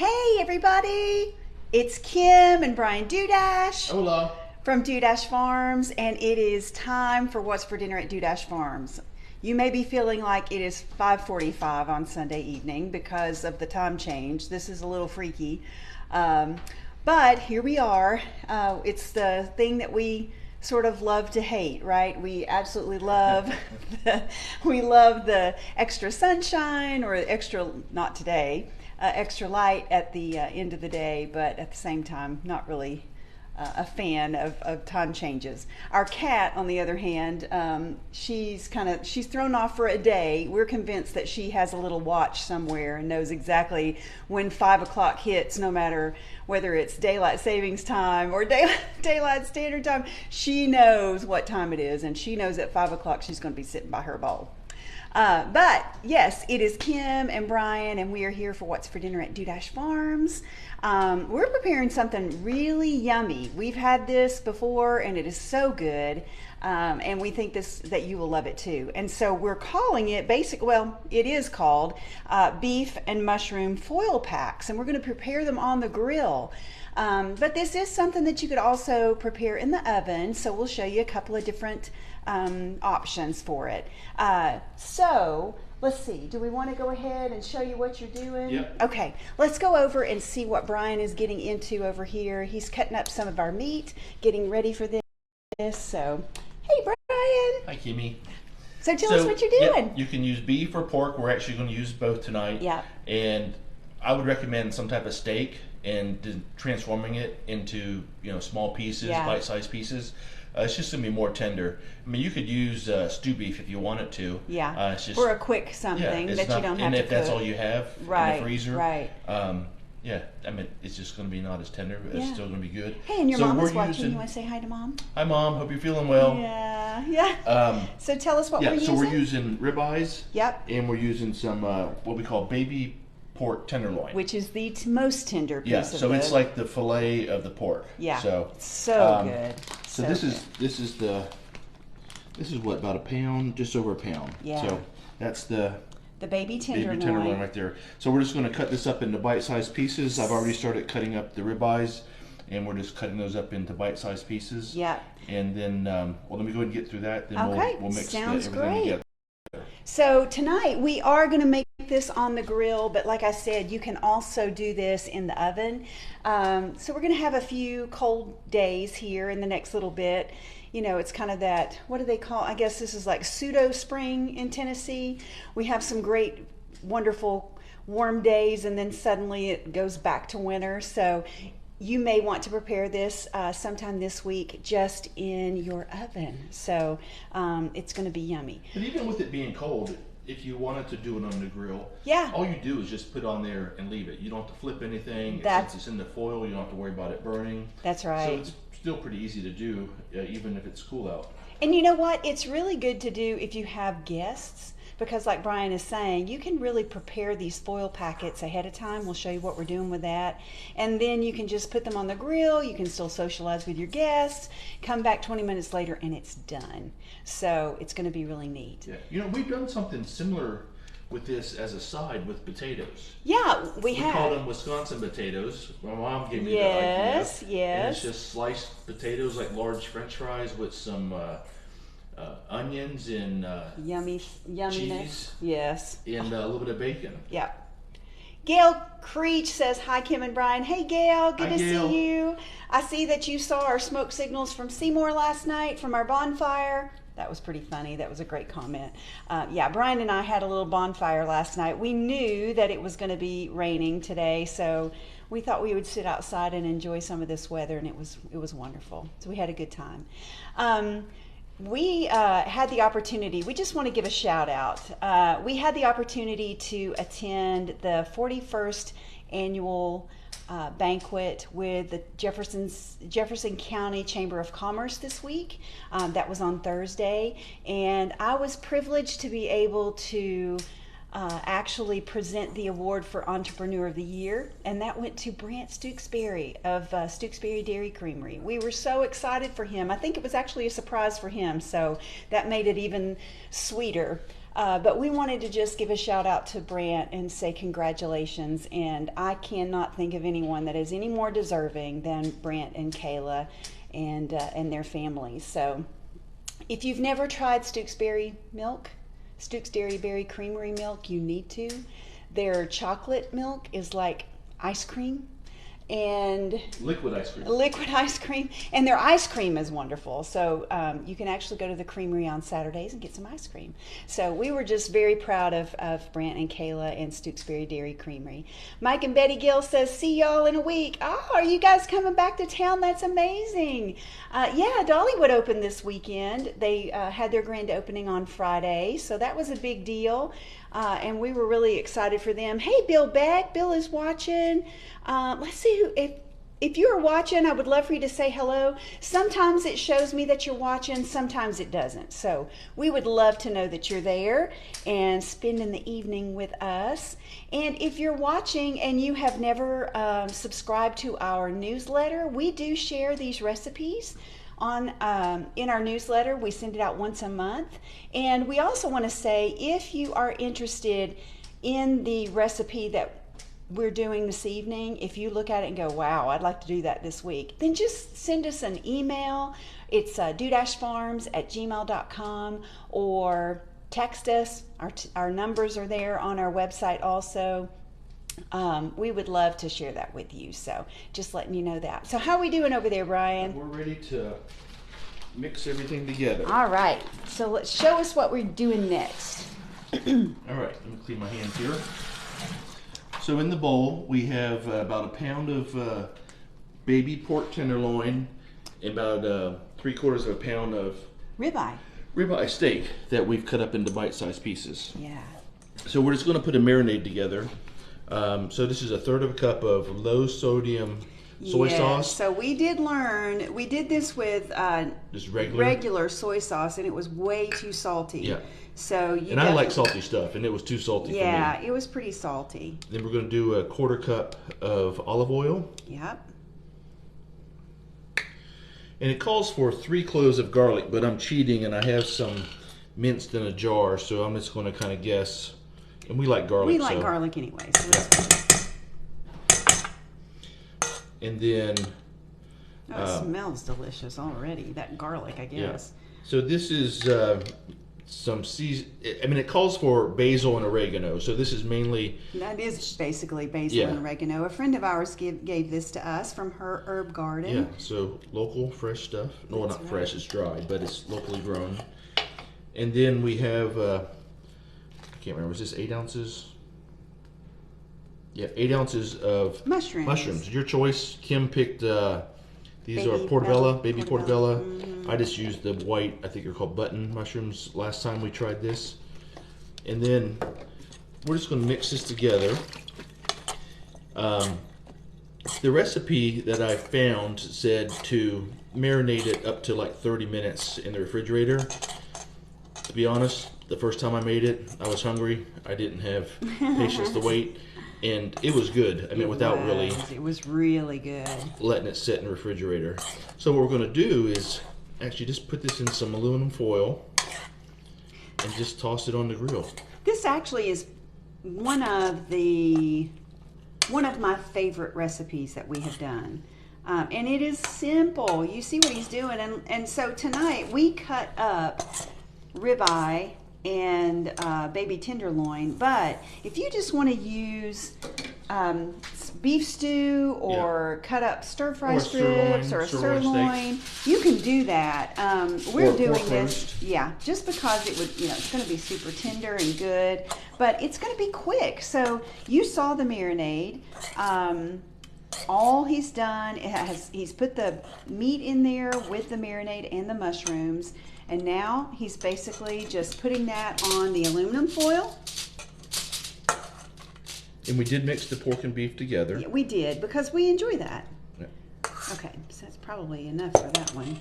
Hey everybody, it's Kim and Brian Dudash Hola. from Dudash Farms, and it is time for What's for Dinner at Dudash Farms. You may be feeling like it is 5:45 on Sunday evening because of the time change. This is a little freaky, but here we are. It's the thing that we sort of love to hate, right? We absolutely love we love the extra sunshine or extra, not today, extra light at the end of the day, but at the same time, not really a fan of time changes. Our cat, on the other hand, she's thrown off for a day. We're convinced that she has a little watch somewhere and knows exactly when 5 o'clock hits, no matter whether it's daylight savings time or daylight standard time. She knows what time it is, and she knows at 5 o'clock she's going to be sitting by her bowl. But yes, it is Kim and Brian, and we are here for What's for Dinner at Dudash Farms. We're preparing something really yummy. We've had this before, and it is so good, and we think that you will love it too. And so we're calling it it is called beef and mushroom foil packs, and we're going to prepare them on the grill. But this is something that you could also prepare in the oven, so we'll show you a couple of different options for it. So let's see, do we want to go ahead and show you what you're doing? Yep. Okay, let's go over and see what Brian is getting into over here. He's cutting up some of our meat, getting ready for this. So, hey Brian. Hi, Kimmy. So tell us what you're doing. Yep, you can use beef or pork. We're actually going to use both tonight. Yeah. And I would recommend some type of steak and transforming it into small pieces, bite-sized pieces. It's just going to be more tender. I mean, you could use stew beef if you wanted to. Yeah. It's just, for a quick something that you don't have to cook. And if that's all you have in the freezer. Right. Yeah, I mean, it's just going to be not as tender, but it's still going to be good. Hey, and your mom is watching. You want to say hi to Mom? Hi, Mom. Hope you're feeling well. Yeah. So tell us what we're using. So we're using ribeyes. Yep. And we're using some what we call baby pork tenderloin, which is the most tender piece of it. So it's like the fillet of the pork. Yeah. So good. So this is what, about a pound, just over a pound. Yeah. So that's the baby tenderloin right there. So we're just going to cut this up into bite-sized pieces. I've already started cutting up the ribeyes, and we're just cutting those up into bite-sized pieces. Yeah. And then, let me go ahead and get through that. Then we'll mix everything together. So tonight we are going to make this on the grill, but like I said, you can also do this in the oven. So we're going to have a few cold days here in the next little bit. It's kind of that, what do they call, I guess this is like pseudo spring in Tennessee. We have some great, wonderful warm days, and then suddenly it goes back to winter. So you may want to prepare this sometime this week just in your oven. So it's going to be yummy. And even with it being cold, if you wanted to do it on the grill, all you do is just put it on there and leave it. You don't have to flip anything. Since it's in the foil, you don't have to worry about it burning. That's right. So it's still pretty easy to do, even if it's cool out. And you know what? It's really good to do if you have guests, because like Brian is saying, you can really prepare these foil packets ahead of time. We'll show you what we're doing with that. And then you can just put them on the grill. You can still socialize with your guests, come back 20 minutes later, and it's done. So it's going to be really neat. Yeah. We've done something similar with this as a side with potatoes. Yeah, we have. We call them Wisconsin potatoes. My mom gave me that idea. Yes. And it's just sliced potatoes, like large French fries with some onions and yumminess. Cheese. Yes. And a little bit of bacon. Yeah. Gail Creech says, hi, Kim and Brian. Hey, Gail. Good to see you. I see that you saw our smoke signals from Seymour last night from our bonfire. That was pretty funny. That was a great comment. Brian and I had a little bonfire last night. We knew that it was going to be raining today, so we thought we would sit outside and enjoy some of this weather, and it was wonderful. So we had a good time. We had the opportunity, we just want to give a shout out. We had the opportunity to attend the 41st annual banquet with the Jefferson County Chamber of Commerce this week. That was on Thursday, and I was privileged to be able to actually present the award for Entrepreneur of the Year, and that went to Brant Stooksbury of Stooksbury Dairy Creamery. We were so excited for him. I think it was actually a surprise for him, so that made it even sweeter. But we wanted to just give a shout out to Brant and say congratulations. And I cannot think of anyone that is any more deserving than Brant and Kayla and their families. So if you've never tried Stooks Dairy Berry Creamery milk, you need to. Their chocolate milk is like ice cream. And liquid ice cream, and their ice cream is wonderful. So you can actually go to the creamery on Saturdays and get some ice cream. So we were just very proud of Brant and Kayla and Stooksbury Dairy Creamery. Mike and Betty Gill says, see y'all in a week. Oh, are you guys coming back to town? That's amazing. Yeah, Dollywood opened this weekend. They had their grand opening on Friday, so that was a big deal. And we were really excited for them. Hey, Bill Beck. Bill is watching. Let's see if you're watching, I would love for you to say hello. Sometimes it shows me that you're watching, sometimes it doesn't. So we would love to know that you're there and spending the evening with us. And if you're watching and you have never subscribed to our newsletter, we do share these recipes on in our newsletter. We send it out once a month. And we also want to say, if you are interested in the recipe that we're doing this evening, if you look at it and go, wow, I'd like to do that this week, then just send us an email. It's do-farms@gmail.com, or text us. Our numbers are there on our website also. We would love to share that with you, so just letting you know that. So how are we doing over there, Brian? We're ready to mix everything together. All right, so let's show us what we're doing next. All right, let me clean my hands here. So in the bowl, we have about a pound of baby pork tenderloin, and about 3/4 of a pound of ribeye steak that we've cut up into bite-sized pieces. Yeah. So we're just going to put a marinade together. So this is 1/3 of a cup of low-sodium soy sauce. So we did this with just regular soy sauce, and it was way too salty. Yeah. So I like salty stuff, and it was too salty for me. Yeah, it was pretty salty. Then we're going to do 1/4 cup of olive oil. Yep. And it calls for 3 cloves of garlic, but I'm cheating, and I have some minced in a jar, so I'm just going to kind of guess. And we like garlic. We like garlic anyway. So and then... it smells delicious already, that garlic, I guess. Yeah. So this is... some it calls for basil and oregano, so this is mainly... That is basically basil and oregano. A friend of ours gave this to us from her herb garden. Yeah, so local, fresh stuff. No, not fresh, it's dried, but it's locally grown. And then we have, I can't remember, is this 8 ounces? Yeah, 8 ounces of mushrooms. Your choice. Kim picked, these are baby portobello. Mm-hmm. I just used the white, I think they're called button mushrooms last time we tried this. And then we're just going to mix this together. The recipe that I found said to marinate it up to like 30 minutes in the refrigerator. To be honest, the first time I made it, I was hungry. I didn't have patience to wait. And it was good. I mean, it was really good. Letting it sit in the refrigerator. So what we're going to do is actually just put this in some aluminum foil and just toss it on the grill. This actually is one of my favorite recipes that we have done. And it is simple. You see what he's doing. And so tonight we cut up ribeye and baby tenderloin, but if you just want to use beef stew or cut up stir-fry strips or a sirloin, you can do that. We're doing this, just because it would, it's going to be super tender and good, but it's going to be quick. So you saw the marinade. All he's done, he's put the meat in there with the marinade and the mushrooms. And now he's basically just putting that on the aluminum foil. And we did mix the pork and beef together. Yeah, we did, because we enjoy that. Yeah. Okay, so that's probably enough for that one.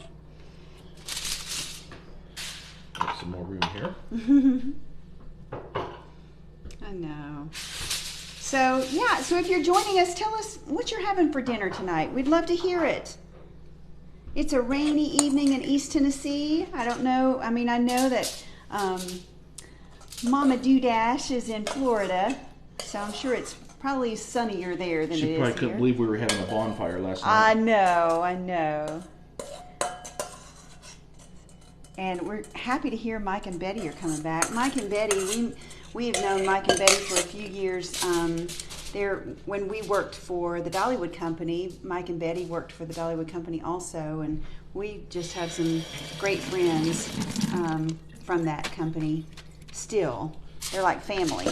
Got some more room here. I know. So, so if you're joining us, tell us what you're having for dinner tonight. We'd love to hear it. It's a rainy evening in East Tennessee. I don't know. I mean, I know that Mama Doodash is in Florida, so I'm sure it's probably sunnier there than it is here. She probably couldn't believe we were having a bonfire last I night. I know. And we're happy to hear Mike and Betty are coming back. Mike and Betty, we have known Mike and Betty for a few years. When we worked for the Dollywood Company, Mike and Betty worked for the Dollywood Company also, and we just have some great friends from that company still. They're like family.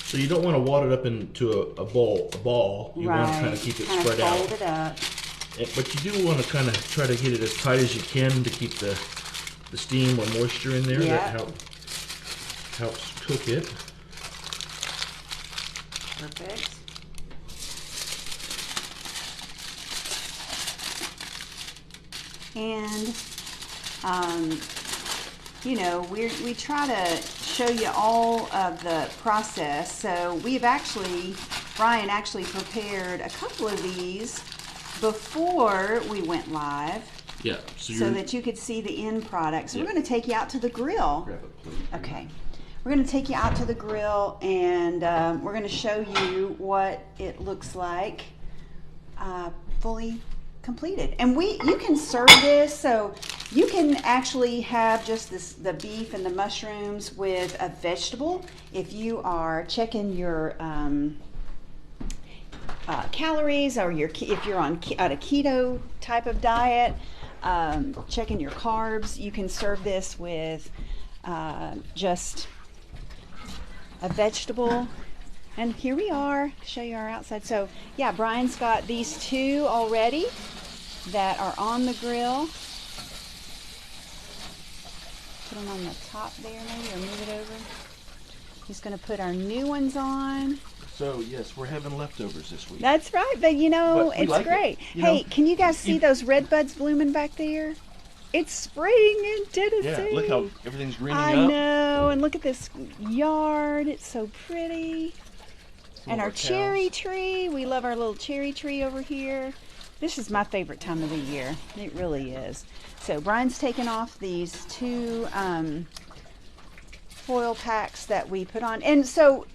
So you don't want to wad it up into a ball. You want to kind of keep it spread out. Fold it up. But you do want to kind of try to get it as tight as you can to keep the steam or moisture in there. Yeah. That helps cook it. Perfect. And, you know, we try to show you all of the process. So Brian actually prepared a couple of these before we went live. Yeah. So that you could see the end product. So we're going to take you out to the grill. Grab a plate. Okay. We're going to take you out to the grill, and we're going to show you what it looks like fully completed. And you can serve this, so you can actually have just the beef and the mushrooms with a vegetable. If you are checking your calories, or if you're on a keto type of diet, checking your carbs, you can serve this with just a vegetable. And here we are, show you our outside. So yeah, Brian's got these two already that are on the grill. Put them on the top there maybe, or move it over. He's going to put our new ones on. So yes, we're having leftovers this week. That's right, but you know, it's like great. Hey, can you guys see those red buds blooming back there? It's spring in Tennessee. Yeah, look how everything's greening up. I know, and look at this yard. It's so pretty. And our cherry tree. We love our little cherry tree over here. This is my favorite time of the year. It really is. So Brian's taken off these two foil packs that we put on. And so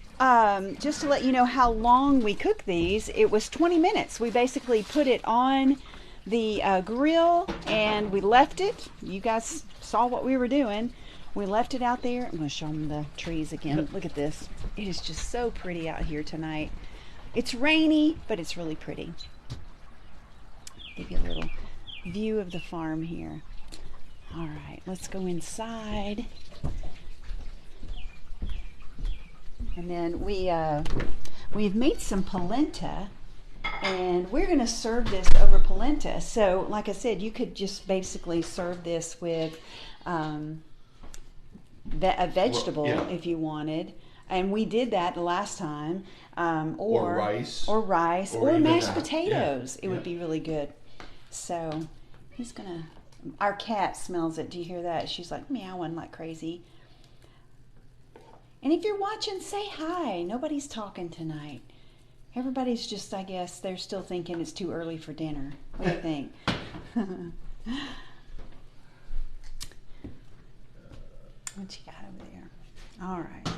just to let you know how long we cook these, it was 20 minutes. We basically put it on the grill and we left it. You guys saw what we were doing. We left it out there. I'm going to show them the trees again. Yep. Look at this. It is just so pretty out here tonight. It's rainy, but it's really pretty. Give you a little view of the farm here. All right, let's go inside. And then we've made some polenta, and we're going to serve this over polenta. So, like I said, you could just basically serve this with a vegetable if you wanted. And we did that the last time. Or rice. Or mashed potatoes. It would be really good. So he's going to... Our cat smells it. Do you hear that? She's like meowing like crazy. And if you're watching, say hi. Nobody's talking tonight. Everybody's just, I guess, they're still thinking it's too early for dinner. What do you think? What you got over there? All right.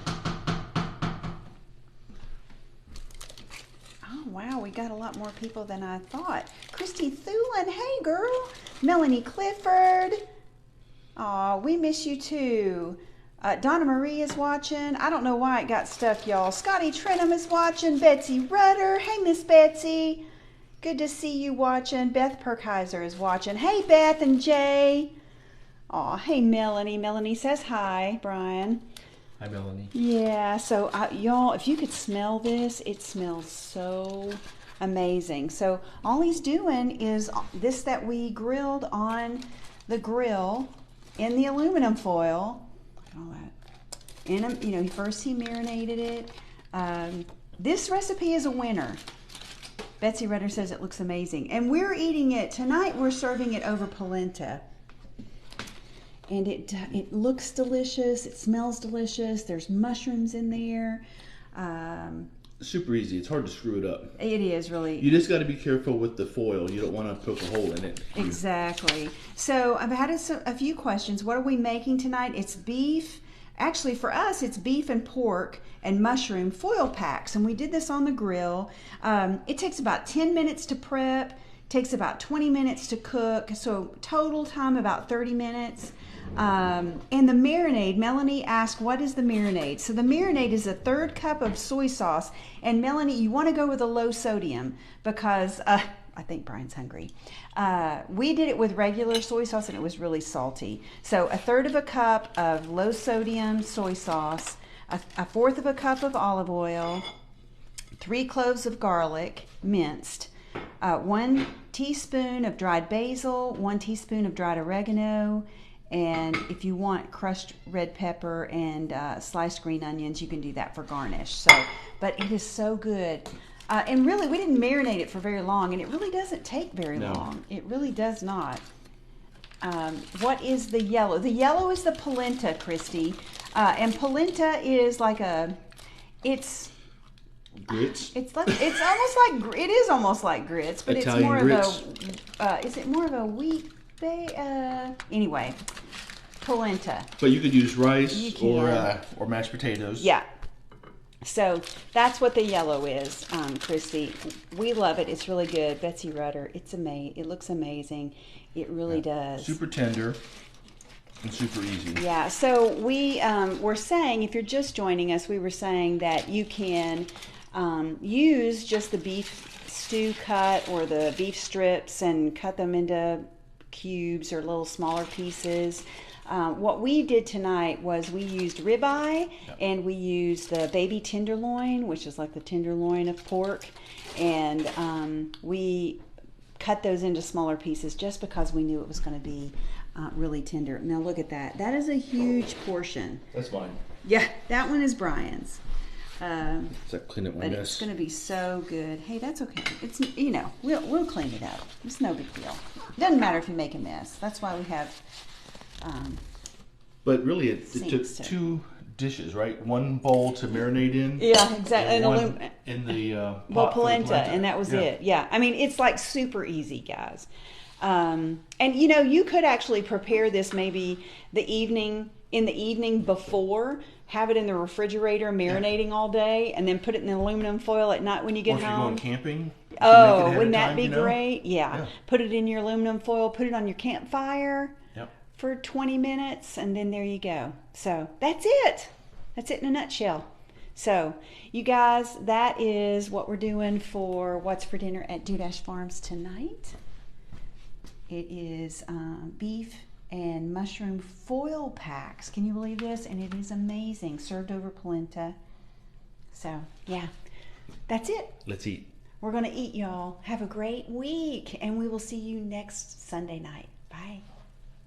Oh, wow, we got a lot more people than I thought. Christy Thulin, hey, girl. Melanie Clifford. Aw, we miss you, too. Donna Marie is watching. I don't know why it got stuck, y'all. Scotty Trenum is watching. Betsy Rudder. Hey, Miss Betsy. Good to see you watching. Beth Perkheiser is watching. Hey, Beth and Jay. Aw, hey, Melanie. Melanie says hi, Brian. Hi, Melanie. Yeah, so y'all, if you could smell this, it smells so amazing. So all he's doing is this that we grilled on the grill in the aluminum foil. All that. And first he marinated it. This recipe is a winner. Betsy Rudder says it looks amazing. And we're eating it tonight. We're serving it over polenta. And it looks delicious. It smells delicious. There's mushrooms in there. Super easy. It's hard to screw it up. It is really. You just got to be careful with the foil. You don't want to poke a hole in it. Exactly. So I've had a few questions. What are we making tonight? It's beef, Actually, for us, it's beef and pork and mushroom foil packs, and we did this on the grill. It takes about 10 minutes to prep, takes about 20 minutes to cook, so total time about 30 minutes. And the marinade, Melanie asked, what is the marinade? So the marinade is a 1/3 cup of soy sauce, and Melanie, you want to go with a low sodium because I think Brian's hungry. We did it with regular soy sauce and it was really salty. So 1/3 cup of low sodium soy sauce, a 1/4 cup of olive oil, 3 cloves of garlic minced, 1 teaspoon of dried basil, 1 teaspoon of dried oregano, and if you want crushed red pepper and sliced green onions, you can do that for garnish. So, but it is so good. And really, we didn't marinate it for very long, and it really doesn't take very long. It really does not. What is the yellow? The yellow is the polenta, Christy. And polenta is like it's grits. It's almost like it is almost like grits, but Italian it's more grits. of a. Is it more of a wheat? Anyway, polenta. But you could use rice You can. or mashed potatoes. Yeah. So that's what the yellow is, Christy. We love it. It's really good. Betsy Rudder. It's amazing. It looks amazing. It really does. Super tender and super easy. Yeah. So we were saying, if you're just joining us, we were saying that you can use just the beef stew cut or the beef strips and cut them into cubes or little smaller pieces. What we did tonight was we used ribeye and we used the baby tenderloin, which is like the tenderloin of pork, and we cut those into smaller pieces just because we knew it was going to be really tender. Now look at that. That is a huge portion. That's fine. Yeah, that one is Brian's. So clean up my But mess. it's going to be so good. Hey, that's okay. It's, we'll clean it up. It's no big deal. Doesn't matter if you make a mess. That's why we have. But really, it took Sinks, 2 dishes, right? 1 bowl to marinate in. Yeah, exactly. And And one in the pot for the polenta, and that was it. Yeah, I mean, it's like super easy, guys. And you could actually prepare this maybe in the evening before. Have it in the refrigerator, marinating all day, and then put it in the aluminum foil at night when you get or if home. you're going camping. You can make it Oh, ahead wouldn't of that time, be great? Yeah. Put it in your aluminum foil, put it on your campfire for 20 minutes, and then there you go. So that's it. That's it in a nutshell. So, you guys, that is what we're doing for What's for Dinner at Dudash Farms tonight. It is beef and mushroom foil packs. Can you believe this? And it is amazing. Served over polenta. So, yeah, that's it. Let's eat. We're going to eat, y'all. Have a great week, and we will see you next Sunday night. Bye.